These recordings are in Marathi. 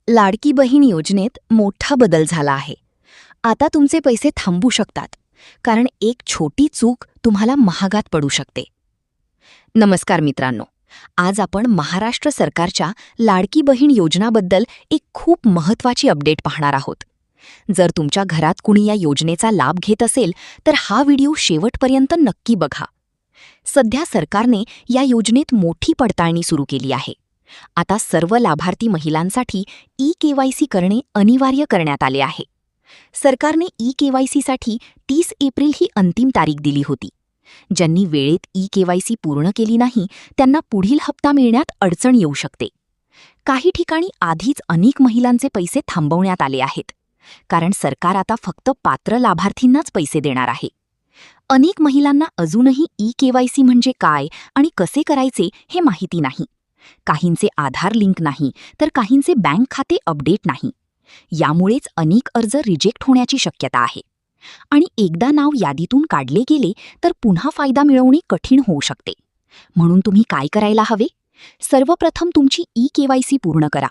लाडकी बहीण योजनेत मोठा बदल झाला आहे. आता तुमचे पैसे थांबू शकतात, कारण एक छोटी चूक तुम्हाला महागात पडू शकते. नमस्कार मित्रांनो, आज आपण महाराष्ट्र सरकारच्या लाडकी बहीण योजनाबद्दल एक खूप महत्त्वाची अपडेट पाहणार आहोत. जर तुमच्या घरात कुणी या योजनेचा लाभ घेत असेल तर हा व्हिडिओ शेवटपर्यंत नक्की बघा. सध्या सरकारने या योजनेत मोठी पडताळणी सुरू केली आहे. आता सर्व लाभार्थी महिलांसाठी ई-केवायसी करणे अनिवार्य करण्यात आले आहे. सरकारने ई-केवायसीसाठी 30 एप्रिल ही अंतिम तारीख दिली होती. ज्यांनी वेळेत ई-केवायसी पूर्ण केली नाही त्यांना पुढील हप्ता मिळण्यात अडचण येऊ शकते. काही ठिकाणी आधीच अनेक महिलांचे पैसे थांबवण्यात आले आहेत, कारण सरकार आता फक्त पात्र लाभार्थींनाच पैसे देणार आहे. अनेक महिलांना अजूनही ई-केवायसी म्हणजे काय आणि कसे करायचे हे माहिती नाही. काहींचे आधार लिंक नाही, तर काहींचे बँक खाते अपडेट नाही. यामुळेच अनेक अर्ज रिजेक्ट होण्याची शक्यता आहे. आणि एकदा नाव यादीतून काढले गेले तर पुन्हा फायदा मिळवणे कठीण होऊ शकते. म्हणून तुम्ही काय करायला हवे? सर्वप्रथम तुमची ई-केवायसी पूर्ण करा.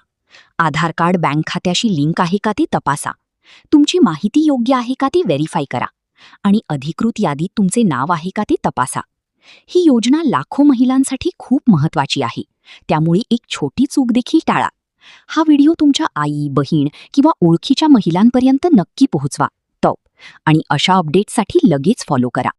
आधार कार्ड बँक खात्याशी लिंक आहे का ते तपासा. तुमची माहिती योग्य आहे का ती व्हेरीफाय करा. आणि अधिकृत यादीत तुमचे नाव आहे का ते तपासा. ही योजना लाखो महिलांसाठी खूप महत्त्वाची आहे, त्यामुळे एक छोटी चूक देखील टाळा. हा व्हिडिओ तुमच्या आई, बहीण किंवा ओळखीच्या महिलांपर्यंत नक्की पोहोचवा. आणि अशा अपडेट्ससाठी लगेच फॉलो करा.